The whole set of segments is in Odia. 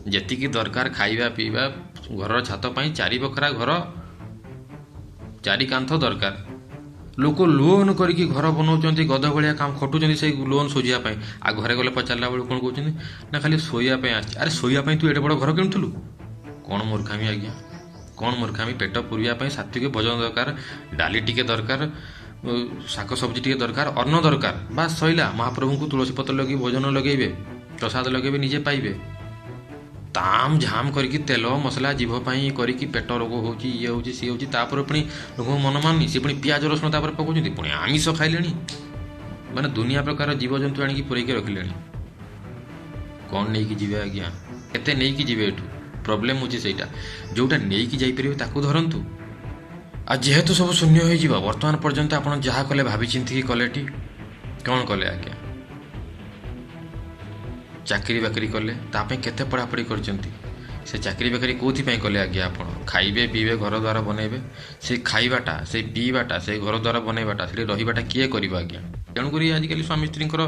ଯେତିକି ଦରକାର ଖାଇବା ପିଇବା ଘରର ଛାତ ପାଇଁ 4 ବଖରା ଘର 4 କାନ୍ଥ ଦରକାର। ଲୋକ ଲୋନ୍ କରିକି ଘର ବନାଉଛନ୍ତି, ଗଧ ଭଳିଆ କାମ ଖଟୁଛନ୍ତି ସେଇ ଲୋନ୍ ଶୁଝିବା ପାଇଁ। ଆଉ ଘରେ ଗଲେ ପଚାରିଲା ବେଳକୁ କ'ଣ କହୁଛନ୍ତି ନା ଖାଲି ଶୋଇବା ପାଇଁ ଆସିଛି। ଆରେ ଶୋଇବା ପାଇଁ ତୁ ଏଡ଼େ ବଡ଼ ଘର କିଣୁଥିଲୁ? କ'ଣ ମୂର୍ଖାମି ଆଜ୍ଞା, କ'ଣ ମୂର୍ଖାମି। ପେଟ ପୁରିବା ପାଇଁ ସାତ୍ୱିକ ଭୋଜନ ଦରକାର, ଡାଲି ଟିକେ ଦରକାର, ଶାଗ ସବଜି ଟିକେ ଦରକାର, ଅନ୍ନ ଦରକାର, ବାସ୍ ସଇଲା। ମହାପ୍ରଭୁଙ୍କୁ ତୁଳସୀ ପତ୍ର ଲଗେଇ ଭୋଜନ ଲଗେଇବେ, ପ୍ରସାଦ ଲଗେଇବେ, ନିଜେ ପାଇବେ। ତାମ ଝାମ କରିକି ତେଲ ମସଲା ଜିଭ ପାଇଁ କରିକି ପେଟ ରୋଗ ହେଉଛି, ଇଏ ହେଉଛି, ସିଏ ହେଉଛି। ତାପରେ ପୁଣି ଲୋକଙ୍କୁ ମନ ମାନୁନି, ସିଏ ପୁଣି ପିଆଜ ରସୁଣ ତାପରେ ପକାଉଛନ୍ତି, ପୁଣି ଆମିଷ ଖାଇଲେଣି। ମାନେ ଦୁନିଆ ପ୍ରକାର ଜୀବଜନ୍ତୁ ଆଣିକି ପୁରେଇକି ରଖିଲେଣି। କ'ଣ ନେଇକି ଯିବେ ଆଜ୍ଞା? କେତେ ନେଇକି ଯିବେ ଏଠୁ? ପ୍ରୋବ୍ଲେମ୍ ହେଉଛି ସେଇଟା। ଯେଉଁଟା ନେଇକି ଯାଇପାରିବେ ତାକୁ ଧରନ୍ତୁ। ଆଉ ଯେହେତୁ ସବୁ ଶୂନ୍ୟ ହୋଇଯିବ, ବର୍ତ୍ତମାନ ପର୍ଯ୍ୟନ୍ତ ଆପଣ ଯାହା କଲେ ଭାବି ଚିନ୍ତିକି କଲେଟି? କ'ଣ କଲେ ଆଜ୍ଞା? ଚାକିରି ବାକିରି କଲେ, ତା ପାଇଁ କେତେ ପଢ଼ାପଢ଼ି କରିଛନ୍ତି? ସେ ଚାକିରି ବାକିରି କେଉଁଥିପାଇଁ କଲେ ଆଜ୍ଞା? ଆପଣ ଖାଇବେ ପିଇବେ ଘର ଦ୍ୱାର ବନେଇବେ। ସେଇ ଖାଇବାଟା, ସେଇ ପିଇବାଟା, ସେଇ ଘର ଦ୍ୱାର ବନେଇବାଟା, ସେଠି ରହିବାଟା କିଏ କରିବ ଆଜ୍ଞା? ତେଣୁକରି ଆଜିକାଲି ସ୍ୱାମୀ ସ୍ତ୍ରୀଙ୍କର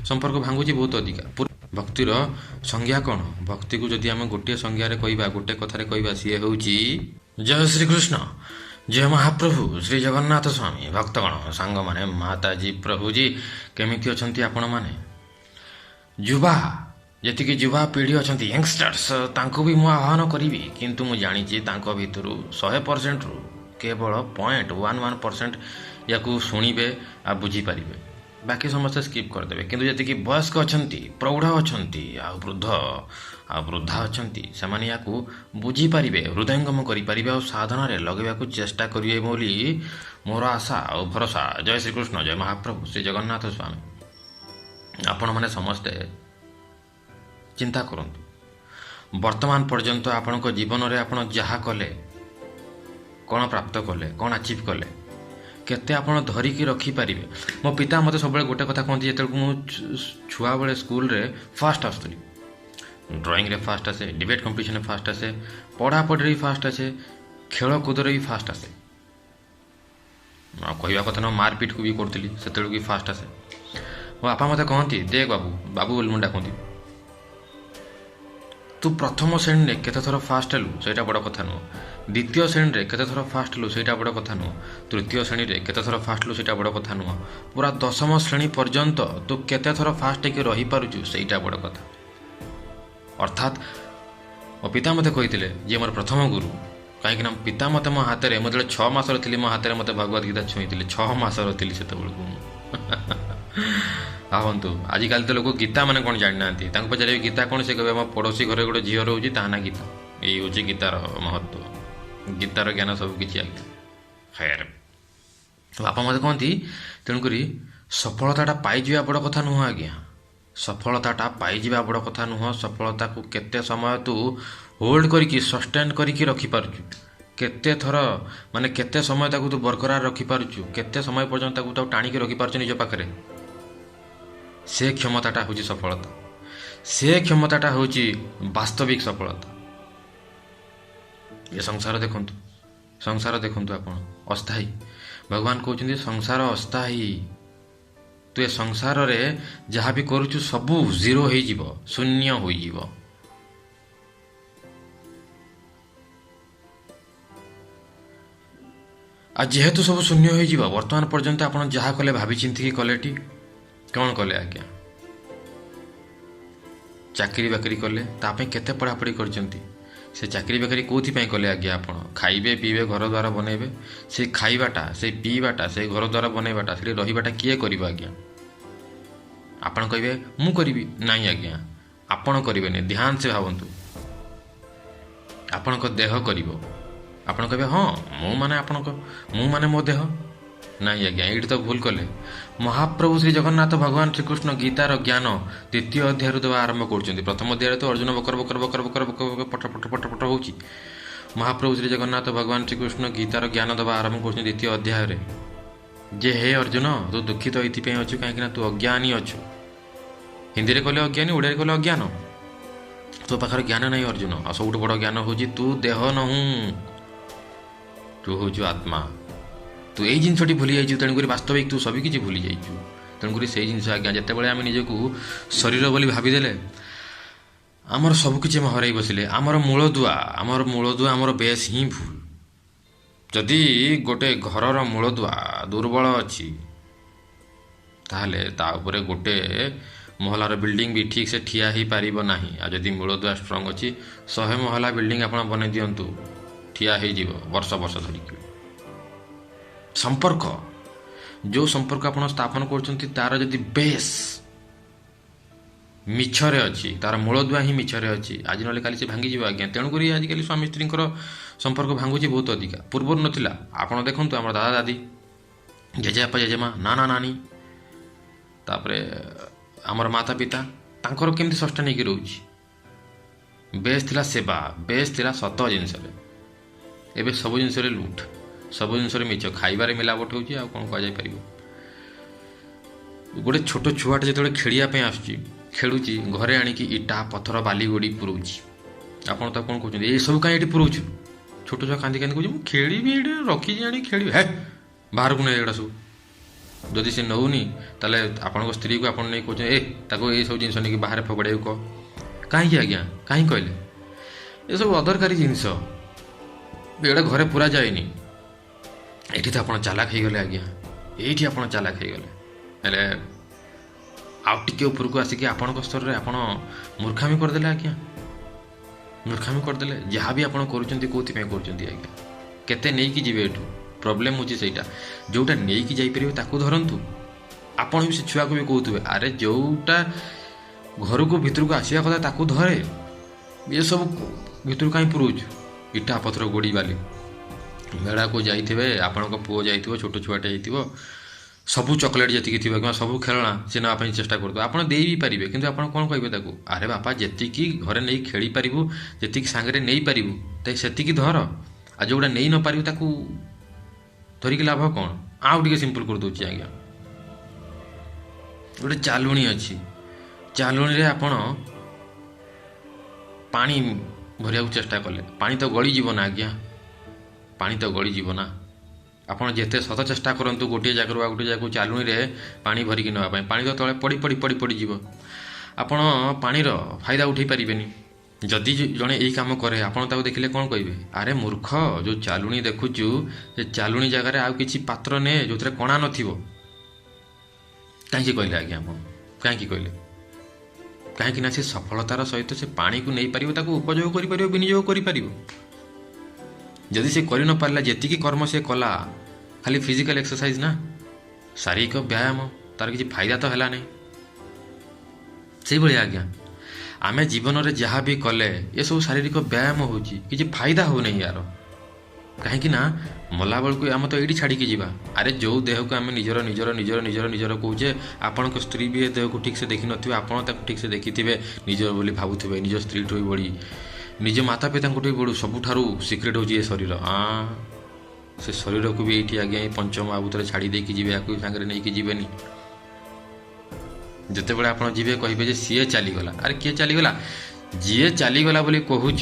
ସମ୍ପର୍କ ଭାଙ୍ଗୁଛି ବହୁତ ଅଧିକା। ଭକ୍ତିର ସଂଜ୍ଞା କ'ଣ? ଭକ୍ତିକୁ ଯଦି ଆମେ ଗୋଟିଏ ସଂଜ୍ଞାରେ କହିବା, ଗୋଟେ କଥାରେ କହିବା, ସିଏ ହେଉଛି ଜୟ ଶ୍ରୀକୃଷ୍ଣ, ଜୟ ମହାପ୍ରଭୁ ଶ୍ରୀ ଜଗନ୍ନାଥ ସ୍ୱାମୀ। ଭକ୍ତଗଣ, ସାଙ୍ଗମାନେ, ମାତାଜୀ, ପ୍ରଭୁଜୀ, କେମିତି ଅଛନ୍ତି ଆପଣମାନେ? ଯୁବା, ଯେତିକି ଯୁବା ପିଢ଼ି ଅଛନ୍ତି, ୟଙ୍ଗଷ୍ଟର୍ସ, ତାଙ୍କୁ ବି ମୁଁ ଆହ୍ୱାନ କରିବି। କିନ୍ତୁ ମୁଁ ଜାଣିଛି ତାଙ୍କ ଭିତରୁ 100%ରୁ କେବଳ 0.11% ୟାକୁ ଶୁଣିବେ ଆଉ ବୁଝିପାରିବେ, ବାକି ସମସ୍ତେ ସ୍କିପ୍ କରିଦେବେ। କିନ୍ତୁ ଯେତିକି ବୟସ୍କ ଅଛନ୍ତି, ପ୍ରୌଢ଼ ଅଛନ୍ତି, ଆଉ ବୃଦ୍ଧ ଆଉ ବୃଦ୍ଧା ଅଛନ୍ତି, ସେମାନେ ୟାକୁ ବୁଝିପାରିବେ, ହୃଦୟଙ୍ଗମ କରିପାରିବେ ଆଉ ସାଧନାରେ ଲଗାଇବାକୁ ଚେଷ୍ଟା କରିବେ ବୋଲି ମୋର ଆଶା ଆଉ ଭରସା। ଜୟ ଶ୍ରୀକୃଷ୍ଣ, ଜୟ ମହାପ୍ରଭୁ ଶ୍ରୀ ଜଗନ୍ନାଥ ସ୍ୱାମୀ। ଆପଣମାନେ ସମସ୍ତେ ଚିନ୍ତା କରନ୍ତୁ, ବର୍ତ୍ତମାନ ପର୍ଯ୍ୟନ୍ତ ଆପଣଙ୍କ ଜୀବନରେ ଆପଣ ଯାହା କଲେ, କ'ଣ ପ୍ରାପ୍ତ କଲେ, କ'ଣ ଆଚିଭ୍ କଲେ, କେତେ ଆପଣ ଧରିକି ରଖିପାରିବେ? ମୋ ପିତା ମୋତେ ସବୁବେଳେ ଗୋଟେ କଥା କହନ୍ତି, ଯେତେବେଳକୁ ମୁଁ ଛୁଆବେଳେ ସ୍କୁଲରେ ଫାଷ୍ଟ ଆସୁଥିଲି, ଡ୍ରଇଂରେ ଫାଷ୍ଟ ଆସେ, ଡିବେଟ୍ କମ୍ପିଟିସନରେ ଫାଷ୍ଟ ଆସେ, ପଢ଼ାପଢ଼ିରେ ବି ଫାଷ୍ଟ ଆସେ, ଖେଳକୁଦରେ ବି ଫାଷ୍ଟ ଆସେ। ଆଉ କହିବା କଥା ନୁହଁ, ମାରପିଟକୁ ବି କରୁଥିଲି, ସେତେବେଳକୁ ବି ଫାଷ୍ଟ ଆସେ। ମୋ ବାପା ମୋତେ କହନ୍ତି, ଦେଖ ବାବୁ, ବାବୁ ବୋଲି ମୁଁ ଡାକନ୍ତି, ତୁ ପ୍ରଥମ ଶ୍ରେଣୀରେ କେତେ ଥର ଫାଷ୍ଟ ହେଲୁ ସେଇଟା ବଡ଼ କଥା ନୁହଁ, ଦ୍ୱିତୀୟ ଶ୍ରେଣୀରେ କେତେ ଥର ଫାଷ୍ଟ ହେଲୁ ସେଇଟା ବଡ଼ କଥା ନୁହଁ, ତୃତୀୟ ଶ୍ରେଣୀରେ କେତେ ଥର ଫାଷ୍ଟ ହେଲୁ ସେଇଟା ବଡ଼ କଥା ନୁହଁ, ପୁରା 10ମ ଶ୍ରେଣୀ ପର୍ଯ୍ୟନ୍ତ ତୁ କେତେ ଥର ଫାଷ୍ଟ ହେଇକି ରହିପାରୁଛୁ ସେଇଟା ବଡ଼ କଥା। ଅର୍ଥାତ୍ ମୋ ପିତା ମୋତେ କହିଥିଲେ, ଯିଏ ମୋର ପ୍ରଥମ ଗୁରୁ, କାହିଁକିନା ପିତା ମୋତେ ମୋ ହାତରେ, ମୁଁ ଯେତେବେଳେ 6 ମାସର ଥିଲି, ମୋ ହାତରେ ମୋତେ ଭଗବତ ଗୀତା ଛୁଇଁଥିଲେ। 6 ମାସର ଥିଲି ସେତେବେଳକୁ ମୁଁ। ଭାବନ୍ତୁ, ଆଜିକାଲି ତ ଲୋକ ଗୀତା ମାନେ କ'ଣ ଜାଣିନାହାନ୍ତି। ତାଙ୍କୁ ପଚାରିବେ ଗୀତା କ'ଣ, ସେ କହିବେ ଆମ ପଡ଼ୋଶୀ ଘରେ ଗୋଟେ ଝିଅ ରହୁଛି, ତା ନା ଗୀତା। ଏଇ ହେଉଛି ଗୀତାର ମହତ୍ଵ, ଗୀତାର ଜ୍ଞାନ ସବୁ କିଛି ଆଜ୍ଞା। ଖୈର, ବାପା ମୋତେ କହନ୍ତି, ତେଣୁକରି ସଫଳତାଟା ପାଇଯିବା ବଡ଼ କଥା ନୁହଁ ଆଜ୍ଞା। ସଫଳତାଟା ପାଇଯିବା ବଡ଼ କଥା ନୁହଁ, ସଫଳତାକୁ କେତେ ସମୟ ତୁ ହୋଲ୍ଡ କରିକି, ସଷ୍ଟେନ୍ କରିକି ରଖିପାରୁଛୁ, କେତେ ଥର, ମାନେ କେତେ ସମୟ ତାକୁ ତୁ ବରକରାର ରଖିପାରୁଛୁ, କେତେ ସମୟ ପର୍ଯ୍ୟନ୍ତ ତାକୁ ଟାଣିକି ରଖିପାରୁଛୁ ନିଜ ପାଖରେ, ସେ କ୍ଷମତାଟା ହେଉଛି ସଫଳତା। ସେ କ୍ଷମତାଟା ହେଉଛି ବାସ୍ତବିକ ସଫଳତା। ଏ ସଂସାର ଦେଖନ୍ତୁ, ସଂସାର ଦେଖନ୍ତୁ ଆପଣ, ଅସ୍ଥାୟୀ। ଭଗବାନ କହୁଛନ୍ତି ସଂସାର ଅସ୍ଥାୟୀ। ତୁ ଏ ସଂସାରରେ ଯାହା ବି କରୁଛୁ ସବୁ ଜିରୋ ହେଇଯିବ, ଶୂନ୍ୟ ହୋଇଯିବ। ଆଉ ଯେହେତୁ ସବୁ ଶୂନ୍ୟ ହୋଇଯିବ, ବର୍ତ୍ତମାନ ପର୍ଯ୍ୟନ୍ତ ଆପଣ ଯାହା କଲେ ଭାବି ଚିନ୍ତିକି କଲେଟି? କ'ଣ କଲେ ଆଜ୍ଞା? ଚାକିରି ବାକିରି କଲେ, ତା ପାଇଁ କେତେ ପଢ଼ାପଢ଼ି କରିଛନ୍ତି? ସେ ଚାକିରି ବାକିରି କେଉଁଥିପାଇଁ କଲେ ଆଜ୍ଞା? ଆପଣ ଖାଇବେ ପିଇବେ ଘର ଦ୍ୱାର ବନେଇବେ। ସେଇ ଖାଇବାଟା, ସେଇ ପିଇବାଟା, ସେଇ ଘର ଦ୍ୱାର ବନେଇବାଟା, ସେଠି ରହିବାଟା କିଏ କରିବ ଆଜ୍ଞା? ଆପଣ କହିବେ ମୁଁ କରିବି, ନାଇଁ ଆଜ୍ଞା, ଆପଣ କରିବେନି। ଧ୍ୟାନ ସେ ଭାବନ୍ତୁ, ଆପଣଙ୍କ ଦେହ କରିବ। ଆପଣ କହିବେ ହଁ ମୁଁ ମାନେ ମୋ ଦେହ। ନାଇଁ ଆଜ୍ଞା, ଏଇଠି ତ ଭୁଲ କଲେ। ମହାପ୍ରଭୁ ଶ୍ରୀ ଜଗନ୍ନାଥ ଭଗବାନ ଶ୍ରୀକୃଷ୍ଣ ଗୀତାର ଜ୍ଞାନ 2ୟ ଅଧ୍ୟାୟରୁ ଦେବା ଆରମ୍ଭ କରୁଛନ୍ତି। ପ୍ରଥମ ଅଧ୍ୟାୟରେ ତ ଅର୍ଜୁନ ବକର ବକର ବକର ବକର ବକର ପଟ ପଟ ପଟ ପଟ ହେଉଛି। ମହାପ୍ରଭୁ ଶ୍ରୀ ଜଗନ୍ନାଥ ଭଗବାନ ଶ୍ରୀକୃଷ୍ଣ ଗୀତାର ଜ୍ଞାନ ଦେବା ଆରମ୍ଭ କରୁଛନ୍ତି 2ୟ ଅଧ୍ୟାୟରେ, ଯେ ହେ ଅର୍ଜୁନ, ତୁ ଦୁଃଖିତ ଏଇଥିପାଇଁ ଅଛୁ କାହିଁକିନା ତୁ ଅଜ୍ଞାନୀ ଅଛୁ। ହିନ୍ଦୀରେ କହିଲେ ଅଜ୍ଞାନୀ, ଓଡ଼ିଆରେ କହିଲେ ଅଜ୍ଞାନ। ତୋ ପାଖରେ ଜ୍ଞାନ ନାହିଁ ଅର୍ଜୁନ। ଆଉ ସବୁଠୁ ବଡ଼ ଜ୍ଞାନ ହେଉଛି ତୁ ଦେହ ନହୁଁ, ତୁ ହେଉଛୁ ଆତ୍ମା। ତୁ ଏଇ ଜିନିଷଟି ଭୁଲି ଯାଇଛୁ, ତେଣୁକରି ବାସ୍ତବିକ ତୁ ସବୁକିଛି ଭୁଲି ଯାଇଛୁ। ତେଣୁକରି ସେଇ ଜିନିଷ ଆଜ୍ଞା, ଯେତେବେଳେ ଆମେ ନିଜକୁ ଶରୀର ବୋଲି ଭାବିଦେଲେ, ଆମର ସବୁକିଛି ଆମେ ହରାଇ ବସିଲେ। ଆମର ମୂଳଦୁଆ ଆମର ବେଶ ହିଁ ଭୁଲ। ଯଦି ଗୋଟେ ଘରର ମୂଳଦୁଆ ଦୁର୍ବଳ ଅଛି ତାହେଲେ ତା ଉପରେ ଗୋଟେ ମହଲାର ବିଲ୍ଡିଂ ବି ଠିକ୍ ସେ ଠିଆ ହେଇପାରିବ ନାହିଁ। ଆଉ ଯଦି ମୂଳଦୁଆ ଷ୍ଟ୍ରଙ୍ଗ ଅଛି 100 ମହଲା ବିଲ୍ଡିଂ ଆପଣ ବନେଇ ଦିଅନ୍ତୁ, ଠିଆ ହେଇଯିବ ବର୍ଷ ବର୍ଷ ଧରିକି। ଯେଉଁ ସମ୍ପର୍କ ଆପଣ ସ୍ଥାପନ କରୁଛନ୍ତି ତାର ଯଦି ବେସ୍ ମିଛରେ ଅଛି, ତାର ମୂଳଦୁଆ ହିଁ ମିଛରେ ଅଛି, ଆଜି ନହେଲେ କାଲି ସେ ଭାଙ୍ଗିଯିବ ଆଜ୍ଞା। ତେଣୁକରି ଆଜିକାଲି ସ୍ୱାମୀ ସ୍ତ୍ରୀଙ୍କର ସମ୍ପର୍କ ଭାଙ୍ଗୁଛି ବହୁତ ଅଧିକା। ପୂର୍ବରୁ ନଥିଲା। ଆପଣ ଦେଖନ୍ତୁ ଆମର ଦାଦା ଦାଦି, ଜେଜେବାପା ଜେଜେମା, ନାନା ନାନୀ, ତାପରେ ଆମର ମାତା ପିତା, ତାଙ୍କର କେମିତି ଷଷ୍ଠ ନେଇକି ରହୁଛି। ବେସ୍ ଥିଲା ସେବା, ବେସ୍ ଥିଲା ସତ ଜିନିଷରେ। ଏବେ ସବୁ ଜିନିଷରେ ଲୁଟ୍, ସବୁ ଜିନିଷରେ ମିଛ, ଖାଇବାରେ ମିଲାବଟ ହେଉଛି। ଆଉ କ'ଣ କୁହାଯାଇପାରିବ। ଗୋଟେ ଛୋଟ ଛୁଆଟେ ଯେତେବେଳେ ଖେଳିବା ପାଇଁ ଆସୁଛି, ଖେଳୁଛି, ଘରେ ଆଣିକି ଇଟା ପଥର ବାଲି ଗୋଡ଼ି ପୁରଉଛି। ଆପଣ ତାକୁ କ'ଣ କହୁଛନ୍ତି, ଏସବୁ କାହିଁ ଏଠି ପୁରଉଛୁ? ଛୋଟ ଛୁଆ କାନ୍ଦି କାନ୍ଦି କହୁଛି ମୁଁ ଖେଳିବି, ଏଇଠି ରଖିଛି ଆଣିକି ଖେଳିବି। ବାହାରକୁ ନେଇ ଏଗୁଡ଼ା ସବୁ। ଯଦି ସେ ନେଉନି ତାହେଲେ ଆପଣଙ୍କ ସ୍ତ୍ରୀକୁ ଆପଣ ନେଇ କହୁଛନ୍ତି ତାକୁ ଏସବୁ ଜିନିଷ ନେଇକି ବାହାରେ ଫୋପାଡ଼ିବାକୁ କହ। କାହିଁକି ଆଜ୍ଞା, କାହିଁକି କହିଲେ? ଏସବୁ ଅଦରକାରୀ ଜିନିଷ, ଏଗୁଡ଼ା ଘରେ ପୁରା ଯାଏନି। ଏଇଠି ତ ଆପଣ ଚାଲାକ ହେଇଗଲେ ଆଜ୍ଞା, ଏଇଠି ଆପଣ ଚାଲାକ ହେଇଗଲେ। ହେଲେ ଆଉ ଟିକେ ଉପରକୁ ଆସିକି ଆପଣଙ୍କ ସ୍ତରରେ ଆପଣ ମୂର୍ଖାମି କରିଦେଲେ ଆଜ୍ଞା, ମୂର୍ଖାମି କରିଦେଲେ। ଯାହା ବି ଆପଣ କରୁଛନ୍ତି କେଉଁଥିପାଇଁ କରୁଛନ୍ତି ଆଜ୍ଞା? କେତେ ନେଇକି ଯିବେ ଏଠୁ? ପ୍ରୋବ୍ଲେମ୍ ହେଉଛି ସେଇଟା। ଯେଉଁଟା ନେଇକି ଯାଇପାରିବେ ତାକୁ ଧରନ୍ତୁ। ଆପଣ ବି ସେ ଛୁଆକୁ ବି କହୁଥିବେ ଆରେ ଯେଉଁଟା ଘରକୁ ଭିତରକୁ ଆସିବା କଥା ତାକୁ ଧରେ, ଏସବୁ ଭିତରକୁ କାହିଁ ପୁରଉଛୁ? ଇଟା ପଥର ଗୋଡ଼ି ବାଲି। ମେଳାକୁ ଯାଇଥିବେ, ଆପଣଙ୍କ ପୁଅ ଯାଇଥିବ, ଛୋଟ ଛୁଆଟେ ହେଇଥିବ, ସବୁ ଚକୋଲେଟ୍ ଯେତିକି ଥିବ କିମ୍ବା ସବୁ ଖେଳଣା ସେ ନେବା ପାଇଁ ଚେଷ୍ଟା କରୁଥିବ। ଆପଣ ଦେଇ ବି ପାରିବେ, କିନ୍ତୁ ଆପଣ କ'ଣ କହିବେ ତାକୁ? ଆରେ ବାପା, ଯେତିକି ଘରେ ନେଇ ଖେଳିପାରିବୁ, ଯେତିକି ସାଙ୍ଗରେ ନେଇପାରିବୁ ସେତିକି ଧର। ଆଉ ଯେଉଁଟା ନେଇ ନ ପାରିବୁ ତାକୁ ଧରିକି ଲାଭ କ'ଣ? ଆଉ ଟିକେ ସିମ୍ପଲ୍ କରିଦେଉଛି ଆଜ୍ଞା। ଗୋଟେ ଚାଲୁଣୀ ଅଛି, ଚାଲୁଣୀରେ ଆପଣ ପାଣି ଭରିବାକୁ ଚେଷ୍ଟା କଲେ ପାଣି ତ ଗଳିଯିବ ନା ଆଜ୍ଞା, ପାଣି ତ ଗଳିଯିବ ନା। ଆପଣ ଯେତେ ସତ ଚେଷ୍ଟା କରନ୍ତୁ ଗୋଟିଏ ଜାଗାରୁ ଆଉ ଗୋଟିଏ ଜାଗାକୁ ଚାଲୁଣୀରେ ପାଣି ଭରିକି ନେବା ପାଇଁ, ପାଣି ତ ତଳେ ପଡ଼ିଯିବ। ଆପଣ ପାଣିର ଫାଇଦା ଉଠାଇ ପାରିବେନି। ଯଦି ଜଣେ ଏଇ କାମ କରେ, ଆପଣ ତାକୁ ଦେଖିଲେ କ'ଣ କହିବେ? ଆରେ ମୂର୍ଖ, ଯେଉଁ ଚାଲୁଣୀ ଦେଖୁଛୁ ସେ ଚାଲୁଣୀ ଜାଗାରେ ଆଉ କିଛି ପାତ୍ର ନେ ଯେଉଁଥିରେ କଣା ନଥିବ। କାହିଁକି କହିଲେ ଆଜ୍ଞା ଆପଣ? କାହିଁକି କହିଲେ? କାହିଁକି ନା ସେ ସଫଳତାର ସହିତ ସେ ପାଣିକୁ ନେଇପାରିବ, ତାକୁ ଉପଯୋଗ କରିପାରିବ, ବିନିଯୋଗ କରିପାରିବ। ଯଦି ସେ କରିନପାରିଲା, ଯେତିକି କର୍ମ ସେ କଲା ଖାଲି ଫିଜିକାଲ ଏକ୍ସରସାଇଜ ନା, ଶାରୀରିକ ବ୍ୟାୟାମ, ତାର କିଛି ଫାଇଦା ତ ହେଲା ନାହିଁ। ସେଇଭଳିଆ ଆଜ୍ଞା ଆମେ ଜୀବନରେ ଯାହା ବି କଲେ ଏସବୁ ଶାରୀରିକ ବ୍ୟାୟାମ ହେଉଛି, କିଛି ଫାଇଦା ହେଉନାହିଁ ୟାର। କାହିଁକି ନା ମଲାବେଳକୁ ଆମେ ତ ଏଇଠି ଛାଡ଼ିକି ଯିବା। ଆରେ ଯେଉଁ ଦେହକୁ ଆମେ ନିଜର କହୁଛେ, ଆପଣଙ୍କ ସ୍ତ୍ରୀ ବି ଏ ଦେହକୁ ଠିକ୍ସେ ଦେଖିନଥିବେ, ଆପଣ ତାକୁ ଠିକ୍ସେ ଦେଖିଥିବେ, ନିଜର ବୋଲି ଭାବୁଥିବେ, ନିଜ ସ୍ତ୍ରୀଠୁ ବି ବଢ଼ି, ନିଜ ମାତା ପିତାଙ୍କଠୁ ବି ବଢ଼ୁ। ସବୁଠାରୁ ସିକ୍ରେଟ୍ ହେଉଛି ଏ ଶରୀର। ସେ ଶରୀରକୁ ବି ଏଇଠି ଆଜ୍ଞା ଏଇ ପଞ୍ଚମ ଆବୁତରେ ଛାଡ଼ି ଦେଇକି ଯିବେ, ୟାକୁ ସାଙ୍ଗରେ ନେଇକି ଯିବେନି। ଯେତେବେଳେ ଆପଣ ଯିବେ କହିବେ ଯେ ସିଏ ଚାଲିଗଲା। ଆରେ କିଏ ଚାଲିଗଲା? ଯିଏ ଚାଲିଗଲା ବୋଲି କହୁଛ,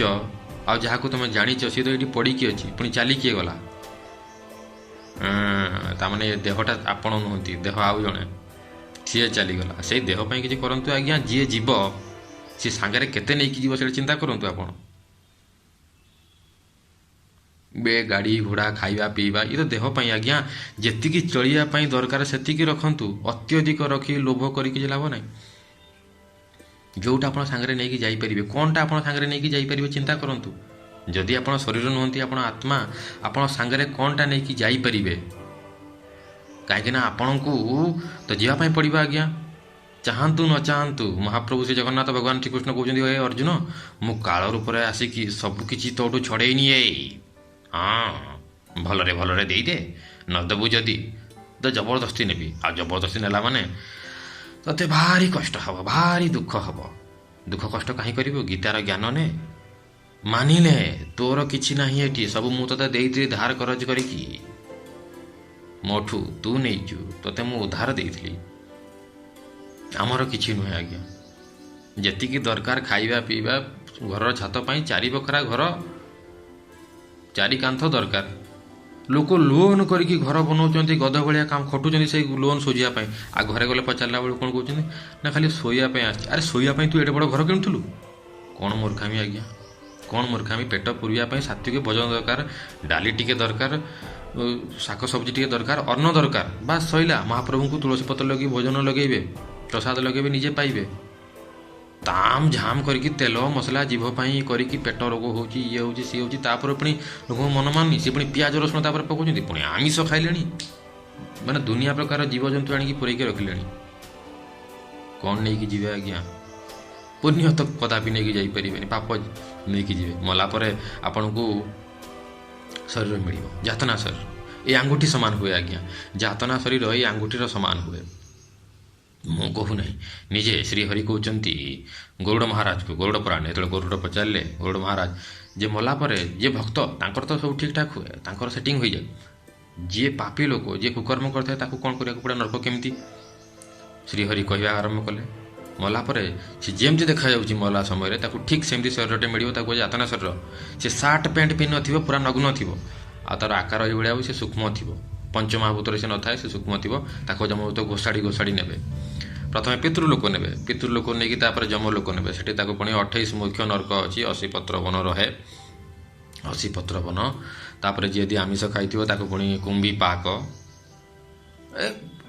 ଆଉ ଯାହାକୁ ତୁମେ ଜାଣିଛ ସିଏ ତ ଏଇଠି ପଡ଼ିକି ଅଛି, ପୁଣି ଚାଲି କିଏ ଗଲା? ତାମାନେ ଏ ଦେହଟା ଆପଣ ନୁହନ୍ତି, ଦେହ ଆଉ ଜଣେ, ସିଏ ଚାଲିଗଲା। ସେଇ ଦେହ ପାଇଁ କିଛି କରନ୍ତୁ ଆଜ୍ଞା। ଯିଏ ଯିବ ସିଏ ସାଙ୍ଗରେ କେତେ ନେଇକି ଯିବ ସେଇଟା ଚିନ୍ତା କରନ୍ତୁ ଆପଣ। ଗାଡ଼ି ଘୋଡ଼ା, ଖାଇବା ପିଇବା, ଏ ତ ଦେହ ପାଇଁ ଆଜ୍ଞା। ଯେତିକି ଚଳିବା ପାଇଁ ଦରକାର ସେତିକି ରଖନ୍ତୁ, ଅତ୍ୟଧିକ ରଖି ଲୋଭ କରିକି ଲାଭ ନାହିଁ। ଯେଉଁଟା ଆପଣ ସାଙ୍ଗରେ ନେଇକି ଯାଇପାରିବେ, କ'ଣଟା ଆପଣ ସାଙ୍ଗରେ ନେଇକି ଯାଇପାରିବେ ଚିନ୍ତା କରନ୍ତୁ। ଯଦି ଆପଣ ଶରୀର ନୁହନ୍ତି, ଆପଣ ଆତ୍ମା, ଆପଣ ସାଙ୍ଗରେ କ'ଣଟା ନେଇକି ଯାଇପାରିବେ? କାହିଁକିନା ଆପଣଙ୍କୁ ତ ଯିବା ପାଇଁ ପଡ଼ିବ ଆଜ୍ଞା, ଚାହାନ୍ତୁ ନ ଚାହାନ୍ତୁ। ମହାପ୍ରଭୁ ଶ୍ରୀ ଜଗନ୍ନାଥ ଭଗବାନ ଶ୍ରୀକୃଷ୍ଣ କହୁଛନ୍ତି, ହେ ଅର୍ଜୁନ, ମୁଁ କାଳ ରୂପରେ ଆସିକି ସବୁକିଛି ତୋଠୁ ଛଡ଼େଇ ନିଏ। ଭଲରେ ଦେଇଦେ, ନ ଦେବୁ ଯଦି ତ ଜବରଦସ୍ତି ନେବି। ଆଉ ଜବରଦସ୍ତି ନେଲା ମାନେ ତତେ ଭାରି କଷ୍ଟ ହେବ, ଭାରି ଦୁଃଖ ହେବ। ଦୁଃଖ କଷ୍ଟ କାହିଁ କରିବୁ? ଗୀତାର ଜ୍ଞାନ ନେ, ମାନିଲେ ତୋର କିଛି ନାହିଁ ଏଠି, ସବୁ ମୁଁ ତତେ ଦେଇଥିଲି ଧାର କରଜ କରିକି, ମୋଠୁ ତୁ ନେଇଛୁ, ତତେ ମୁଁ ଉଦ୍ଧାର ଦେଇଥିଲି। ଆମର କିଛି ନୁହେଁ ଆଜ୍ଞା। ଯେତିକି ଦରକାର ଖାଇବା ପିଇବା, ଘରର ଛାତ ପାଇଁ 4 ବଖରା ଘର, 4 କାନ୍ଥ ଦରକାର। ଲୋକ ଲୋନ୍ କରିକି ଘର ବନାଉଛନ୍ତି, ଗଧ ଭଳିଆ କାମ ଖଟୁଛନ୍ତି ସେଇ ଲୋନ୍ ଶୁଝିବା ପାଇଁ। ଆଉ ଘରେ ଗଲେ ପଚାରିଲା ବେଳକୁ କ'ଣ କହୁଛନ୍ତି? ନା ଖାଲି ଶୋଇବା ପାଇଁ ଆସିଛି। ଆରେ ଶୋଇବା ପାଇଁ ତୁ ଏଡ଼େ ବଡ଼ ଘର କିଣୁଥିଲୁ? କ'ଣ ମୂର୍ଖାମି ଆଜ୍ଞା, କ'ଣ ମୂର୍ଖାମି? ପେଟ ପୁରିବା ପାଇଁ ସାତ୍ୱିକ ଭୋଜନ ଦରକାର, ଡାଲି ଟିକେ ଦରକାର, ଶାଗ ସବଜି ଟିକେ ଦରକାର, ଅନ୍ନ ଦରକାର, ବାସ୍ ସଇଲା। ମହାପ୍ରଭୁଙ୍କୁ ତୁଳସୀ ପତ୍ର ଲଗେଇ ଭୋଜନ ଲଗେଇବେ, ପ୍ରସାଦ ଲଗେଇବେ, ନିଜେ ପାଇବେ। ତାମ୍ ଝାମ୍ କରିକି ତେଲ ମସଲା ଜିଭ ପାଇଁ କରିକି ପେଟ ରୋଗ ହେଉଛି, ଇଏ ହେଉଛି, ସିଏ ହେଉଛି, ତାପରେ ପୁଣି ଲୋକଙ୍କୁ ମନ ମାନୁନି, ସେ ପୁଣି ପିଆଜ ରସୁଣ ତାପରେ ପକାଉଛନ୍ତି, ପୁଣି ଆମିଷ ଖାଇଲେଣି, ମାନେ ଦୁନିଆ ପ୍ରକାର ଜୀବଜନ୍ତୁ ଆଣିକି ପୁରେଇକି ରଖିଲେଣି। କ'ଣ ନେଇକି ଯିବେ ଆଜ୍ଞା? ପୁଣ୍ୟ ତ କଦାପି ନେଇକି ଯାଇପାରିବେନି, ପାପ ନେଇକି ଯିବେ। ମଲା ପରେ ଆପଣଙ୍କୁ ଶରୀର ମିଳିବ, ଯାତନା ଶରୀର। ଏ ଆଙ୍ଗୁଠି ସମାନ ହୁଏ ଆଜ୍ଞା, ଯାତନା ଶରୀର ଏଇ ଆଙ୍ଗୁଠିର ସମାନ ହୁଏ। ମୁଁ କହୁନାହିଁ, ନିଜେ ଶ୍ରୀହରି କହୁଛନ୍ତି ଗରୁଡ଼ ମହାରାଜକୁ, ଗରୁଡ଼ ପୁରାଣ ଯେତେବେଳେ ଗରୁଡ଼ ପଚାରିଲେ, ଗରୁଡ଼ ମହାରାଜ ଯେ ମଲା ପରେ ଯିଏ ଭକ୍ତ ତାଙ୍କର ତ ସବୁ ଠିକ୍ଠାକ୍ ହୁଏ, ତାଙ୍କର ସେଟିଂ ହୋଇଯାଏ। ଯିଏ ପାପୀ ଲୋକ, ଯିଏ କୁକର୍ମ କରିଥାଏ, ତାକୁ କ'ଣ କରିବାକୁ ପଡ଼େ, ନରକ କେମିତି? ଶ୍ରୀହରି କହିବା ଆରମ୍ଭ କଲେ, ମଲା ପରେ ସେ ଯେମିତି ଦେଖାଯାଉଛି ମଲା ସମୟରେ ତାକୁ ଠିକ୍ ସେମିତି ଶରୀରଟେ ମିଳିବ, ତାକୁ ଯାତନା ଶରୀର। ସେ ସାର୍ଟ ପ୍ୟାଣ୍ଟ ପିନ୍ଧିନଥିବ, ପୁରା ନଗ୍ନ ଥିବ, ଆଉ ତା'ର ଆକାର ଏଇଭଳିଆ ହେବ, ସେ ସୂକ୍ଷ୍ମ ଥିବ। ପଞ୍ଚମହାଭୂତରେ ସେ ନଥାଏ, ସେ ସୂକ୍ଷ୍ମ ଥିବ। ତାକୁ ଯମଦୂତ ଘୋଷାଡ଼ି ନେବେ। ପ୍ରଥମେ ପିତୃଲୋକ ନେବେ, ପିତୃଲୋକ ନେଇକି ତାପରେ ଯମଲୋକ ନେବେ। ସେଠି ତାକୁ ପୁଣି 28 ମୁଖ୍ୟ ନର୍କ ଅଛି, 80 ପତ୍ର ବନ ରହେ, 80 ପତ୍ର ବନ। ତାପରେ ଯିଏ ଯଦି ଆମିଷ ଖାଇଥିବ ତାକୁ ପୁଣି କୁମ୍ଭୀ ପାକ,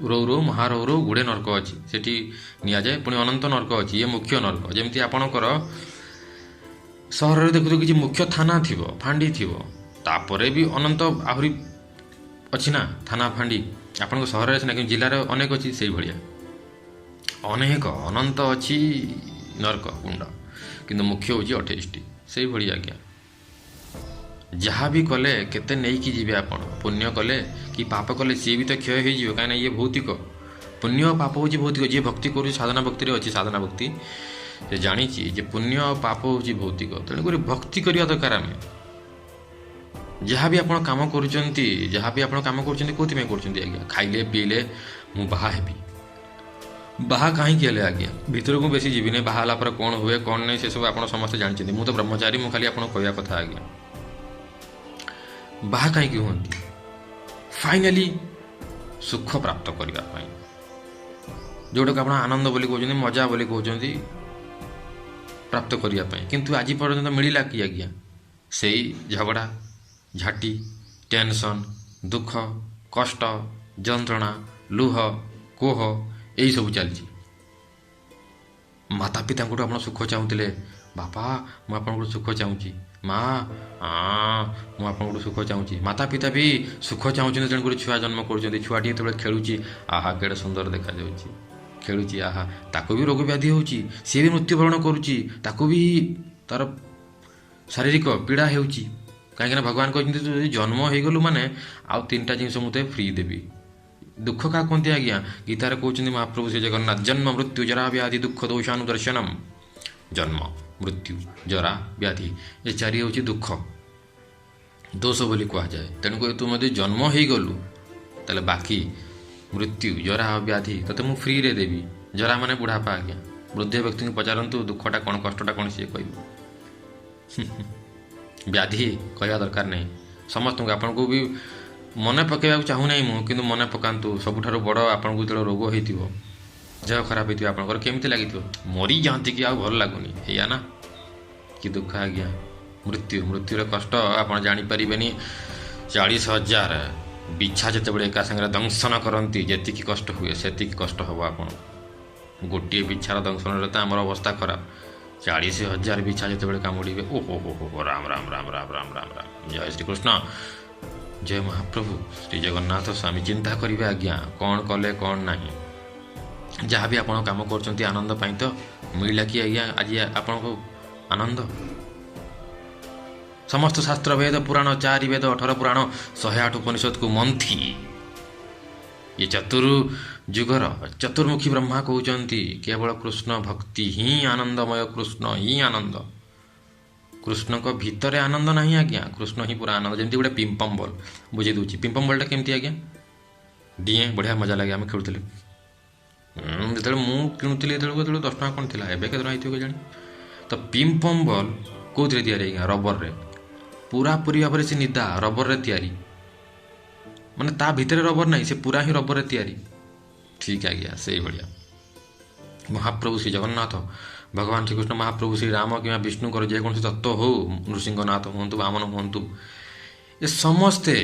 ରୌ ମହାରୌ ଗୁଡ଼େ ନର୍କ ଅଛି, ସେଠି ନିଆଯାଏ। ପୁଣି ଅନନ୍ତ ନର୍କ ଅଛି, ଇଏ ମୁଖ୍ୟ ନର୍କ। ଯେମିତି ଆପଣଙ୍କର ସହରରେ ଦେଖୁଥିବ କିଛି ମୁଖ୍ୟ ଥାନା ଥିବ, ଫାଣ୍ଡି ଥିବ, ତାପରେ ବି ଅନନ୍ତ ଆହୁରି ଅଛି ନା ଥାନା ଫାଣ୍ଡି। ଆପଣଙ୍କ ସହରରେ ସିନା, କିନ୍ତୁ ଜିଲ୍ଲାରେ ଅନେକ ଅଛି, ସେଇଭଳିଆ ଅନେକ ଅନନ୍ତ ଅଛି ନର୍କ କୁଣ୍ଡ, କିନ୍ତୁ ମୁଖ୍ୟ ହେଉଛି 28ଟି। ସେଇଭଳି ଆଜ୍ଞା, ଯାହା ବି କଲେ କେତେ ନେଇକି ଯିବେ ଆପଣ? ପୁଣ୍ୟ କଲେ କି ପାପ କଲେ ସିଏ ବି ତ କ୍ଷୟ ହୋଇଯିବ, କାହିଁକିନା ଇଏ ଭୌତିକ। ପୁଣ୍ୟ ପାପ ହେଉଛି ଭୌତିକ। ଯିଏ ଭକ୍ତି କରୁଛି, ସାଧନା ଭକ୍ତିରେ ଅଛି, ସାଧନା ଭକ୍ତି, ସେ ଜାଣିଛି ଯେ ପୁଣ୍ୟ ପାପ ହେଉଛି ଭୌତିକ। ତେଣୁକରି ଭକ୍ତି କରିବା ଦରକାର। ଆମେ ଯାହା ବି ଆପଣ କାମ କରୁଛନ୍ତି, କେଉଁଥିପାଇଁ କରୁଛନ୍ତି ଆଜ୍ଞା? ଖାଇଲେ ପିଇଲେ ମୁଁ ବାହା ହେବି, ବାହା କାହିଁକି ହେଲେ ଆଜ୍ଞା? ଭିତରକୁ ବେଶୀ ଯିବିନି, ବାହା ହେଲା ପରେ କ'ଣ ହୁଏ କ'ଣ ନାହିଁ ସେସବୁ ଆପଣ ସମସ୍ତେ ଜାଣିଛନ୍ତି। ମୁଁ ତ ବ୍ରହ୍ମଚାରୀ, ମୁଁ ଖାଲି ଆପଣଙ୍କୁ କହିବା କଥା ଆଜ୍ଞା। ବାହା କାହିଁକି ହୁଅନ୍ତି? ଫାଇନାଲି ସୁଖ ପ୍ରାପ୍ତ କରିବା ପାଇଁ, ଯେଉଁଟାକୁ ଆପଣ ଆନନ୍ଦ ବୋଲି କହୁଛନ୍ତି, ମଜା ବୋଲି କହୁଛନ୍ତି, ପ୍ରାପ୍ତ କରିବା ପାଇଁ। କିନ୍ତୁ ଆଜି ପର୍ଯ୍ୟନ୍ତ ମିଳିଲା କି ଆଜ୍ଞା? ସେଇ ଝଗଡ଼ା ଝାଟି, ଟେନସନ୍, ଦୁଃଖ, କଷ୍ଟ, ଯନ୍ତ୍ରଣା, ଲୁହ, କୋହ, ଏଇସବୁ ଚାଲିଛି। ମାତା ପିତାଙ୍କଠୁ ଆପଣ ସୁଖ ଚାହୁଁଥିଲେ, ବାପା ମୁଁ ଆପଣଙ୍କଠୁ ସୁଖ ଚାହୁଁଛି, ମା ମୁଁ ଆପଣଙ୍କଠୁ ସୁଖ ଚାହୁଁଛି। ମାତା ପିତା ବି ସୁଖ ଚାହୁଁଛନ୍ତି, ତେଣୁକରି ଛୁଆ ଜନ୍ମ କରୁଛନ୍ତି। ଛୁଆଟି ଯେତେବେଳେ ଖେଳୁଛି, ଆହା କେଡ଼େ ସୁନ୍ଦର ଦେଖାଯାଉଛି, ଖେଳୁଛି, ଆହା, ତାକୁ ବି ରୋଗ ବ୍ୟାଧି ହେଉଛି, ସିଏ ବି ମୃତ୍ୟୁବରଣ କରୁଛି, ତାକୁ ବି ତା'ର ଶାରୀରିକ ପୀଡ଼ା ହେଉଛି। କାହିଁକିନା ଭଗବାନ କହିଛନ୍ତି ଯଦି ଜନ୍ମ ହେଇଗଲୁ ମାନେ ଆଉ 3ଟା ଜିନିଷ ମୁଁ ତତେ ଫ୍ରି ଦେବି। ଦୁଃଖ କାହା କୁହନ୍ତି ଆଜ୍ଞା? ଗୀତାରେ କହୁଛନ୍ତି ମହାପ୍ରଭୁ ଶ୍ରୀ ଜଗନ୍ନାଥ, ଜନ୍ମ ମୃତ୍ୟୁ ଜରା ବ୍ୟାଧି ଦୁଃଖ ଦୋଷାନୁଦର୍ଶନମ୍। ଜନ୍ମ, ମୃତ୍ୟୁ, ଜରା, ବ୍ୟାଧି, ଏ 4 ହେଉଛି ଦୁଃଖ, ଦୋଷ ବୋଲି କୁହାଯାଏ। ତେଣୁକରି ତୁ ଯଦି ଜନ୍ମ ହେଇଗଲୁ, ତାହେଲେ ବାକି ମୃତ୍ୟୁ, ଜରା ଆଉ ବ୍ୟାଧି ତତେ ମୁଁ ଫ୍ରିରେ ଦେବି। ଜରା ମାନେ ବୁଢ଼ାପା ଆଜ୍ଞା। ବୃଦ୍ଧ ବ୍ୟକ୍ତିଙ୍କୁ ପଚାରନ୍ତୁ ଦୁଃଖଟା କ'ଣ, କଷ୍ଟଟା କ'ଣ, ସିଏ କହିବ। ବ୍ୟାଧି କହିବା ଦରକାର ନାହିଁ ସମସ୍ତଙ୍କୁ। ଆପଣଙ୍କୁ ବି ମନେ ପକାଇବାକୁ ଚାହୁଁନାହିଁ ମୁଁ, କିନ୍ତୁ ମନେ ପକାନ୍ତୁ। ସବୁଠାରୁ ବଡ଼ ଆପଣଙ୍କୁ ଯେତେବେଳେ ରୋଗ ହେଇଥିବ, ଦେହ ଖରାପ ହେଇଥିବ, ଆପଣଙ୍କର କେମିତି ଲାଗିଥିବ? ମରିଯାଆନ୍ତି କି ଆଉ ଭଲ ଲାଗୁନି, ଏଇଆ ନା? କି ଦୁଃଖ ଆଜ୍ଞା। ମୃତ୍ୟୁର କଷ୍ଟ ଆପଣ ଜାଣିପାରିବେନି। 40,000 ବିଛା ଯେତେବେଳେ ଏକା ସାଙ୍ଗରେ ଦଂଶନ କରନ୍ତି, ଯେତିକି କଷ୍ଟ ହୁଏ ସେତିକି କଷ୍ଟ ହେବ ଆପଣ। ଗୋଟିଏ ବିଛାର ଦଂଶନରେ ତ ଆମର ଅବସ୍ଥା ଖରାପ। 40,000 ବିଛା ଯେତେବେଳେ କାମୁଡ଼ିବେ, ଓହୋ ହୋ ହୋ, ରାମ ରାମ ରାମ ରାମ ରାମ ରାମ ରାମ। ଜୟ ଶ୍ରୀକୃଷ୍ଣ, ଜୟ ମହାପ୍ରଭୁ ଶ୍ରୀ ଜଗନ୍ନାଥ ସ୍ୱାମୀ। ଚିନ୍ତା କରିବେ ଆଜ୍ଞା, କ'ଣ କଲେ କ'ଣ ନାହିଁ। ଯାହା ବି ଆପଣ କାମ କରୁଛନ୍ତି ଆନନ୍ଦ ପାଇଁ ତ ମିଳିଲା କି ଆଜ୍ଞା ଆଜି ଆପଣଙ୍କୁ ଆନନ୍ଦ? ସମସ୍ତ ଶାସ୍ତ୍ର, ବେଦ, ପୁରାଣ, 4 ବେଦ, 18 ପୁରାଣ, 108 ଉପନିଷଦକୁ ମନ୍ଥି ଏ ଯୁଗର ଚତୁର୍ମୁଖୀ ବ୍ରହ୍ମା କହୁଛନ୍ତି କେବଳ କୃଷ୍ଣ ଭକ୍ତି ହିଁ ଆନନ୍ଦମୟ, କୃଷ୍ଣ ହିଁ ଆନନ୍ଦ। କୃଷ୍ଣଙ୍କ ଭିତରେ ଆନନ୍ଦ ନାହିଁ ଆଜ୍ଞା, କୃଷ୍ଣ ହିଁ ପୁରା ଆନନ୍ଦ। ଯେମିତି ଗୋଟେ ପିମ୍ପମ ବଲ୍, ବୁଝେଇ ଦେଉଛି। ପିମ୍ପମ ବଲ୍ଟା କେମିତି ଆଜ୍ଞା? ଡିଏଁ, ବଢ଼ିଆ ମଜା ଲାଗେ, ଆମେ ଖେଳୁଥିଲେ। ଯେତେବେଳେ ମୁଁ କିଣୁଥିଲି, ଯେତେବେଳେ 10 ଟଙ୍କା କ'ଣ ଥିଲା, ଏବେ କେତେ ଟଙ୍କା ହେଇଥିବ କେଜାଣି। ତ ପିମ୍ପମ ବଲ୍ କେଉଁଥିରେ ତିଆରି ଆଜ୍ଞା? ରବରରେ। ପୁରାପୁରି ଭାବରେ ସେ ନିଦା ରବରରେ ତିଆରି, ମାନେ ତା ଭିତରେ ରବର ନାହିଁ, ସେ ପୁରା ହିଁ ରବରରେ ତିଆରି। ଠିକ୍ ଆଜ୍ଞା, ସେଇଭଳିଆ ମହାପ୍ରଭୁ ଶ୍ରୀ ଜଗନ୍ନାଥ ଭଗବାନ ଶ୍ରୀକୃଷ୍ଣ ମହାପ୍ରଭୁ ଶ୍ରୀରାମ କିମ୍ବା ବିଷ୍ଣୁଙ୍କର ଯେକୌଣସି ତତ୍ତ୍ୱ ହଉ, ନୃସିଂହନାଥ ହୁଅନ୍ତୁ, ବାମନ ହୁଅନ୍ତୁ, ଏ ସମସ୍ତେ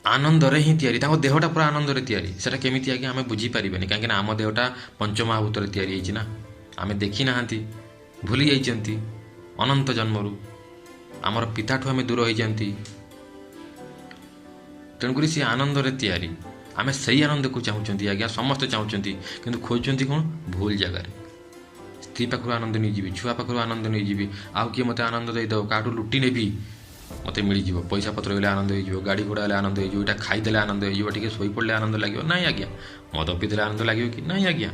ଆନନ୍ଦରେ ହିଁ ତିଆରି। ତାଙ୍କ ଦେହଟା ପୁରା ଆନନ୍ଦରେ ତିଆରି। ସେଟା କେମିତି ଆଜ୍ଞା ଆମେ ବୁଝିପାରିବାନି, କାହିଁକିନା ଆମ ଦେହଟା ପଞ୍ଚମହାଭୂତରେ ତିଆରି ହେଇଛି ନା। ଆମେ ଦେଖିନାହାନ୍ତି, ଭୁଲି ଯାଇଛନ୍ତି ଅନନ୍ତ ଜନ୍ମରୁ। ଆମର ପିତାଠୁ ଆମେ ଦୂର ହେଇଛନ୍ତି, ତେଣୁକରି ସେ ଆନନ୍ଦରେ ତିଆରି। ଆମେ ସେଇ ଆନନ୍ଦକୁ ଚାହୁଁଛନ୍ତି ଆଜ୍ଞା, ସମସ୍ତେ ଚାହୁଁଛନ୍ତି, କିନ୍ତୁ ଖୋଜୁଛନ୍ତି କ'ଣ? ଭୁଲ ଜାଗାରେ। ସ୍ତ୍ରୀ ପାଖରୁ ଆନନ୍ଦ ନେଇଯିବି, ଛୁଆ ପାଖରୁ ଆନନ୍ଦ ନେଇଯିବି, ଆଉ କିଏ ମୋତେ ଆନନ୍ଦ ଦେଇଦେବ, କାହାଠୁ ଲୁଟି ନେବି, ମୋତେ ମିଳିଯିବ। ପଇସା ପତ୍ର ହେଲେ ଆନନ୍ଦ ହେଇଯିବ, ଗାଡ଼ି ଘୋଡ଼ା ହେଲେ ଆନନ୍ଦ ହେଇଯିବ, ଏଇଟା ଖାଇଦେଲେ ଆନନ୍ଦ ହେଇଯିବ, ଟିକେ ଶୋଇପଡ଼ିଲେ ଆନନ୍ଦ ଲାଗିବ। ନାଇଁ ଆଜ୍ଞା। ମଦ ପିଇଦେଲେ ଆନନ୍ଦ ଲାଗିବ କି? ନାଇଁ ଆଜ୍ଞା।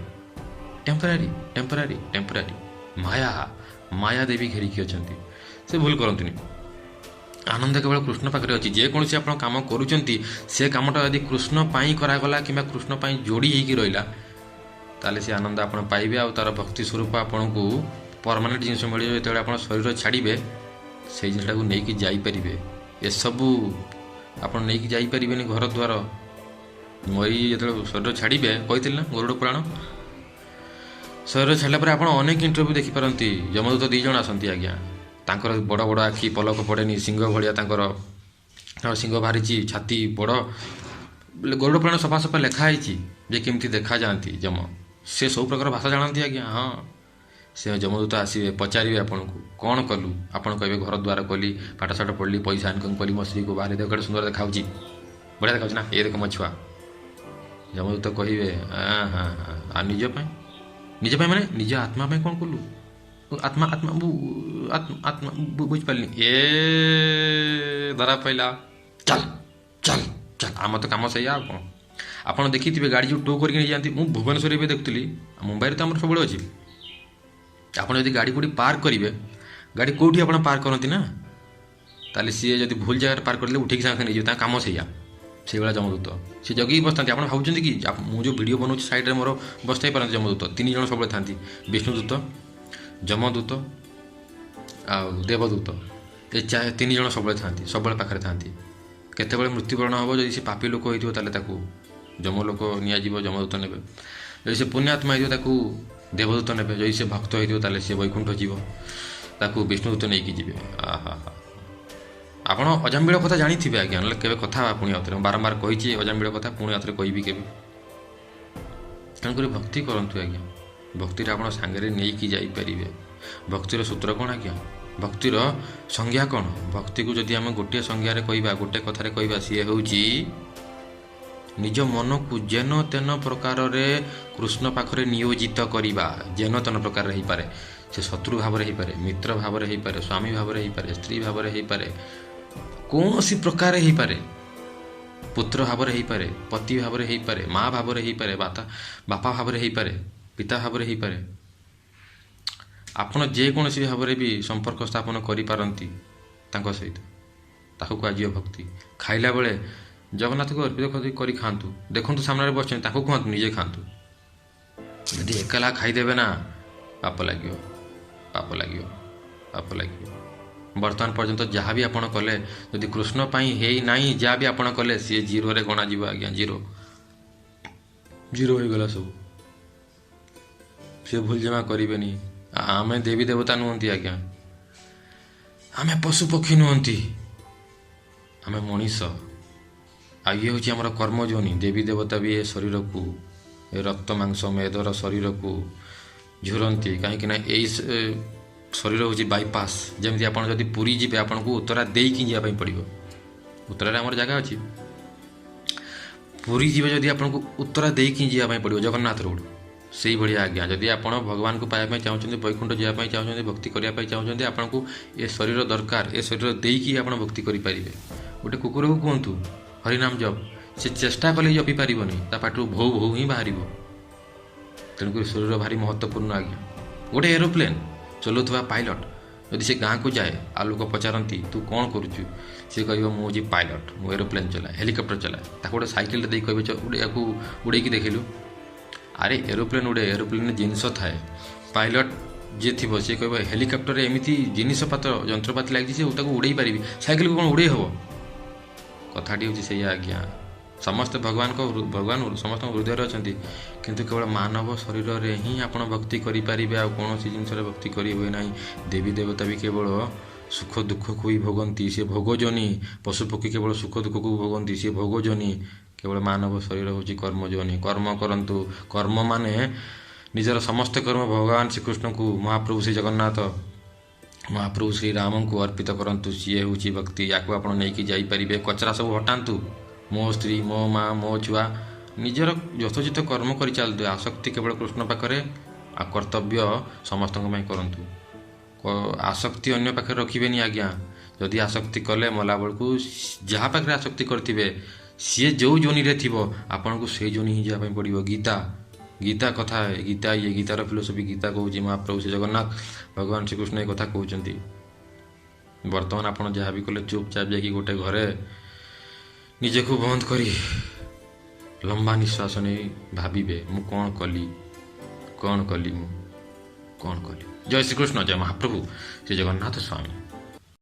Temporary temporary temporary. Maya Devi ଘେରିକି ଅଛନ୍ତି। ସେ ଭୁଲ କରନ୍ତୁନି। ଆନନ୍ଦ କେବଳ କୃଷ୍ଣ ପାଖରେ ଅଛି। ଯେକୌଣସି ଆପଣ କାମ କରୁଛନ୍ତି, ସେ କାମଟା ଯଦି କୃଷ୍ଣ ପାଇଁ କରାଗଲା କିମ୍ବା କୃଷ୍ଣ ପାଇଁ ଯୋଡ଼ି ହେଇକି ରହିଲା, ତାହେଲେ ସେ ଆନନ୍ଦ ଆପଣ ପାଇବେ। ଆଉ ତା'ର ଭକ୍ତି ସ୍ୱରୂପ ଆପଣଙ୍କୁ ପରମାନେଣ୍ଟ ଜିନିଷ ମିଳିବ। ଯେତେବେଳେ ଆପଣ ଶରୀର ଛାଡ଼ିବେ, ସେଇ ଜିନିଷଟାକୁ ନେଇକି ଯାଇପାରିବେ। ଏସବୁ ଆପଣ ନେଇକି ଯାଇପାରିବେନି ଘର ଦ୍ୱାର। ମରି ଯେତେବେଳେ ଶରୀର ଛାଡ଼ିବେ, କହିଥିଲି ନା ଗରୁଡ଼ ପୁରାଣ, ଶରୀର ଛାଡ଼ିଲା ପରେ ଆପଣ ଅନେକ ଇଣ୍ଟରଭ୍ୟୁ ଦେଖିପାରନ୍ତି। ଯମଦୂତ 2 ଜଣ ଆସନ୍ତି ଆଜ୍ଞା। ତାଙ୍କର ବଡ଼ ବଡ଼ ଆଖି, ପଲକ ପଡ଼େନି, ସିଂହ ଭଳିଆ ତାଙ୍କର ସିଂହ ବାହାରିଛି, ଛାତି ବଡ଼। ଗରୁଡ଼ ପୁରାଣ ସଫା ସଫା ଲେଖା ହେଇଛି ଯେ କେମିତି ଦେଖାଯାଆନ୍ତି ଯମ। ସେ ସବୁ ପ୍ରକାର ଭାଷା ଜାଣନ୍ତି ଆଜ୍ଞା। ହଁ, ସେ ଯମଦୂତ ଆସିବେ, ପଚାରିବେ ଆପଣଙ୍କୁ କ'ଣ କଲୁ? ଆପଣ କହିବେ ଘର ଦ୍ୱାର କଲି, ପାଠଶାଠ ପଢ଼ିଲି, ପଇସା ଇନକମ୍ କଲି, ମୋ ସ୍ତ୍ରୀକୁ ବାହାରେ ଦେଖ, କେତେ ସୁନ୍ଦର ଦେଖାଉଛି, ବଢ଼ିଆ ଦେଖାଉଛି ନା, ଏ ଦେଖ ମୋ ଛୁଆ। ଯମଦୂତ କହିବେ ଆଉ ନିଜ ପାଇଁ? ନିଜ ପାଇଁ ମାନେ ନିଜ ଆତ୍ମା ପାଇଁ କ'ଣ କଲୁ? ଆତ୍ମା ଆତ୍ମା ଆତ୍ମା ବୁଝିପାରିଲିନି। ଏ ଧରା ପଇଲା, ଚାଲ ଚାଲ ଚାଲ। ଆମର ତ କାମ ସେଇଆ। ଆଉ କ'ଣ? ଆପଣ ଦେଖିଥିବେ ଗାଡ଼ି ଯେଉଁ ଟୋ କରିକି ନେଇଯାଆନ୍ତି। ମୁଁ ଭୁବନେଶ୍ୱରରେ ଏବେ ଦେଖୁଥିଲି, ମୁମ୍ବାଇରେ ତ ଆମର ସବୁବେଳେ ଅଛି। ଆପଣ ଯଦି ଗାଡ଼ି କେଉଁଠି ପାର୍କ କରିବେ, ଗାଡ଼ି କେଉଁଠି ଆପଣ ପାର୍କ କରନ୍ତି ନା, ତାହେଲେ ସିଏ ଯଦି ଭୁଲ ଜାଗାରେ ପାର୍କ କରିଲେ ଉଠିକି ସାଙ୍ଗେ ନେଇଯିବେ। ତାଙ୍କ କାମ ସେଇଆ। ସେଇଭଳିଆ ଯମଦୂତ ସେ ଜଗିକି ବସିଥାନ୍ତି। ଆପଣ ଭାବୁଛନ୍ତି କି ମୁଁ ଯେଉଁ ଭିଡ଼ିଓ ବନାଉଛି ସାଇଡ଼୍ରେ ମୋର ବସିଥାଇ ପାରନ୍ତି ଯମଦୂତ? 3 ଜଣ ସବୁବେଳେ ଥାନ୍ତି, ବିଷ୍ଣୁଦୂତ, ଯମଦୂତ ଆଉ ଦେବଦୂତ। ଏ 3 ଜଣ ସବୁବେଳେ ଥାନ୍ତି, ସବୁବେଳେ ପାଖରେ ଥାନ୍ତି। କେତେବେଳେ ମୃତ୍ୟୁବରଣ ହେବ, ଯଦି ସେ ପାପୀ ଲୋକ ହେଇଥିବ ତାହେଲେ ତାକୁ ଯମଲୋକ ନିଆଯିବ, ଯମଦୂତ ନେବେ। ଯଦି ସେ ପୁଣ୍ୟାତ୍ମା ହେଇଥିବ ତାକୁ ଦେବଦୂତ ନେବେ। ଯଦି ସେ ଭକ୍ତ ହେଇଥିବ ତାହେଲେ ସେ ବୈକୁଣ୍ଠ ଯିବ, ତାକୁ ବିଷ୍ଣୁଦୂତ ନେଇକି ଯିବେ। ଆପଣ ଅଜାମିଳ କଥା ଜାଣିଥିବେ ଆଜ୍ଞା, ନହେଲେ କେବେ କଥା ହେବା ପୁଣି ଆଉଥରେ। ମୁଁ ବାରମ୍ବାର କହିଛି ଅଜାମିଳ କଥା, ପୁଣି ଆଉଥରେ କହିବି କେବେ। ତେଣୁକରି ଭକ୍ତି କରନ୍ତୁ ଆଜ୍ଞା। ଭକ୍ତିରେ ଆପଣ ସାଙ୍ଗରେ ନେଇକି ଯାଇପାରିବେ। ଭକ୍ତିର ସୂତ୍ର କ'ଣ ଆଜ୍ଞା? ଭକ୍ତିର ସଂଜ୍ଞା କ'ଣ? ଭକ୍ତିକୁ ଯଦି ଆମେ ଗୋଟିଏ ସଂଜ୍ଞାରେ କହିବା, ଗୋଟେ କଥାରେ କହିବା, ସିଏ ହେଉଛି ନିଜ ମନକୁ ଯେନ ତେନ ପ୍ରକାରରେ କୃଷ୍ଣ ପାଖରେ ନିୟୋଜିତ କରିବା। ଯେନ ତେନ ପ୍ରକାରରେ ହେଇପାରେ। ସେ ଶତ୍ରୁ ଭାବରେ ହେଇପାରେ, ମିତ୍ର ଭାବରେ ହେଇପାରେ, ସ୍ୱାମୀ ଭାବରେ ହେଇପାରେ, ସ୍ତ୍ରୀ ଭାବରେ ହେଇପାରେ, କୌଣସି ପ୍ରକାରରେ ହେଇପାରେ। ପୁତ୍ର ଭାବରେ ହେଇପାରେ, ପତି ଭାବରେ ହେଇପାରେ, ମା ଭାବରେ ହେଇପାରେ, ବାପା ଭାବରେ ହେଇପାରେ, ପିତା ଭାବରେ ହେଇପାରେ। ଆପଣ ଯେକୌଣସି ଭାବରେ ବି ସମ୍ପର୍କ ସ୍ଥାପନ କରିପାରନ୍ତି ତାଙ୍କ ସହିତ। ତାକୁ କୁହାଯିବ ଭକ୍ତି। ଖାଇଲା ବେଳେ ଜଗନ୍ନାଥଙ୍କୁ ଅର୍ପିତ କରି ଖାଆନ୍ତୁ। ଦେଖନ୍ତୁ ସାମ୍ନାରେ ବସିଛନ୍ତି, ତାଙ୍କୁ କୁହନ୍ତୁ, ନିଜେ ଖାଆନ୍ତୁ। ଯଦି ଏକଲା ଖାଇଦେବେ ନା, ପାପ ଲାଗିବ, ପାପ ଲାଗିବ, ପାପ ଲାଗିବ। ବର୍ତ୍ତମାନ ପର୍ଯ୍ୟନ୍ତ ଯାହା ବି ଆପଣ କଲେ, ଯଦି କୃଷ୍ଣ ପାଇଁ ହେଇନାହିଁ, ଯାହା ବି ଆପଣ କଲେ, ସିଏ ଜିରୋରେ ଗଣାଯିବ ଆଜ୍ଞା। ଜିରୋ ହୋଇଗଲା ସବୁ। ସେ ଭୁଲ ଜମା କରିବେନି। ଆମେ ଦେବୀ ଦେବତା ନୁହନ୍ତି ଆଜ୍ଞା, ଆମେ ପଶୁପକ୍ଷୀ ନୁହନ୍ତି, ଆମେ ମଣିଷ। ଆଉ ଇଏ ହେଉଛି ଆମର କର୍ମଜୋନି। ଦେବୀ ଦେବତା ବି ଏ ଶରୀରକୁ, ଏ ରକ୍ତ ମାଂସ ମେଦର ଶରୀରକୁ ଝୁରନ୍ତି, କାହିଁକିନା ଏଇ ଶରୀର ହେଉଛି ବାଇପାସ୍। ଯେମିତି ଆପଣ ଯଦି ପୁରୀ ଯିବେ, ଆପଣଙ୍କୁ ଉତ୍ତରା ଦେଇକି ଯିବା ପାଇଁ ପଡ଼ିବ। ଉତ୍ତରାରେ ଆମର ଜାଗା ଅଛି। ପୁରୀ ଯିବେ ଯଦି ଆପଣଙ୍କୁ ଉତ୍ତରା ଦେଇକି ଯିବା ପାଇଁ ପଡ଼ିବ, ଜଗନ୍ନାଥ ରୋଡ଼। ସେଇଭଳିଆ ଆଜ୍ଞା, ଯଦି ଆପଣ ଭଗବାନଙ୍କୁ ପାଇବା ପାଇଁ ଚାହୁଁଛନ୍ତି, ବୈକୁଣ୍ଠ ଯିବା ପାଇଁ ଚାହୁଁଛନ୍ତି, ଭକ୍ତି କରିବା ପାଇଁ ଚାହୁଁଛନ୍ତି, ଆପଣଙ୍କୁ ଏ ଶରୀର ଦରକାର। ଏ ଶରୀର ଦେଇକି ଆପଣ ଭକ୍ତି କରିପାରିବେ। ଗୋଟେ କୁକୁରକୁ କୁହନ୍ତୁ ହରିନାମ ଜପ, ସେ ଚେଷ୍ଟା କଲେ ଜପି ପାରିବନି, ତା ପାଟିରୁ ଭୋ ଭୋ ହିଁ ବାହାରିବ। ତେଣୁକରି ଶରୀର ଭାରି ମହତ୍ତ୍ୱପୂର୍ଣ୍ଣ ଆଜ୍ଞା। ଗୋଟେ ଏରୋପ୍ଲେନ୍ ଚଲାଉଥିବା ପାଇଲଟ୍ ଯଦି ସେ ଗାଁକୁ ଯାଏ, ଆଉ ଲୋକ ପଚାରନ୍ତି ତୁ କ'ଣ କରୁଛୁ, ସେ କହିବ ମୁଁ ହେଉଛି ପାଇଲଟ୍, ମୁଁ ଏରୋପ୍ଲେନ୍ ଚଲାଏ, ହେଲିକପ୍ଟର ଚଲାଏ। ତାକୁ ଗୋଟେ ସାଇକେଲରେ ଦେଇ କହିବେ ୟାକୁ ଉଡ଼େଇକି ଦେଖିଲୁ। ଆରେ ଏରୋପ୍ଲେନ୍ ଉଡ଼େ, ଏରୋପ୍ଲେନ୍ରେ ଜିନିଷ ଥାଏ। ପାଇଲଟ୍ ଯିଏ ଥିବ ସିଏ କହିବ ହେଲିକପ୍ଟରରେ ଏମିତି ଜିନିଷପତ୍ର ଯନ୍ତ୍ରପାତି ଲାଗିଛି, ସେ ତାକୁ ଉଡ଼େଇ ପାରିବି, ସାଇକେଲକୁ କ'ଣ ଉଡ଼େଇ ହେବ? କଥାଟି ହେଉଛି ସେଇଆ ଆଜ୍ଞା। ସମସ୍ତେ ଭଗବାନ ସମସ୍ତଙ୍କ ହୃଦୟରେ ଅଛନ୍ତି, କିନ୍ତୁ କେବଳ ମାନବ ଶରୀରରେ ହିଁ ଆପଣ ଭକ୍ତି କରିପାରିବେ। ଆଉ କୌଣସି ଜିନିଷରେ ଭକ୍ତି କରି ହୁଏ ନାହିଁ। ଦେବୀ ଦେବତା ବି କେବଳ ସୁଖ ଦୁଃଖକୁ ହିଁ ଭୋଗନ୍ତି, ସିଏ ଭୋଗଜନୀ। ପଶୁପକ୍ଷୀ କେବଳ ସୁଖ ଦୁଃଖକୁ ଭୋଗନ୍ତି, ସିଏ ଭୋଗଜନୀ। କେବଳ ମାନବ ଶରୀର ହେଉଛି କର୍ମଜନୀ। କର୍ମ କରନ୍ତୁ। କର୍ମ ମାନେ ନିଜର ସମସ୍ତ କର୍ମ ଭଗବାନ ଶ୍ରୀକୃଷ୍ଣଙ୍କୁ, ମହାପ୍ରଭୁ ଶ୍ରୀ ଜଗନ୍ନାଥ, ମହାପ୍ରଭୁ ଶ୍ରୀରାମଙ୍କୁ ଅର୍ପିତ କରନ୍ତୁ। ସିଏ ହେଉଛି ଭକ୍ତି। ୟାକୁ ଆପଣ ନେଇକି ଯାଇପାରିବେ। କଚରା ସବୁ ହଟାନ୍ତୁ। ମୋ ସ୍ତ୍ରୀ, ମୋ ମା, ମୋ ଛୁଆ, ନିଜର ଯଥୋଚିତ କର୍ମ କରିଚାଲନ୍ତୁ। ଆସକ୍ତି କେବଳ କୃଷ୍ଣ ପାଖରେ, ଆଉ କର୍ତ୍ତବ୍ୟ ସମସ୍ତଙ୍କ ପାଇଁ କରନ୍ତୁ। ଆସକ୍ତି ଅନ୍ୟ ପାଖରେ ରଖିବେନି ଆଜ୍ଞା। ଯଦି ଆସକ୍ତି କଲେ ମଲାବେଳକୁ ଯାହା ପାଖରେ ଆସକ୍ତି କରିଥିବେ ସିଏ ଯେଉଁ ଯୋନିରେ ଥିବ ଆପଣଙ୍କୁ ସେଇ ଯୋନି ହିଁ ଯିବା ପାଇଁ ପଡ଼ିବ। ଗୀତା କଥା, ଗୀତାର ଫିଲୋସଫି। ଗୀତା କହୁଛି, ମହାପ୍ରଭୁ ଶ୍ରୀ ଜଗନ୍ନାଥ ଭଗବାନ ଶ୍ରୀକୃଷ୍ଣ ଏ କଥା କହୁଛନ୍ତି। ବର୍ତ୍ତମାନ ଆପଣ ଯାହା ବି କଲେ ଚୁପଚାପ ଯାଇକି ଗୋଟେ ଘରେ ନିଜକୁ ବନ୍ଦ କରି ଲମ୍ବା ନିଶ୍ୱାସ ନେଇ ଭାବିବେ, ମୁଁ କ'ଣ କଲି ମୁଁ କ'ଣ କଲି। ଜୟ ଶ୍ରୀକୃଷ୍ଣ, ଜୟ ମହାପ୍ରଭୁ ଶ୍ରୀ ଜଗନ୍ନାଥ ସ୍ୱାମୀ।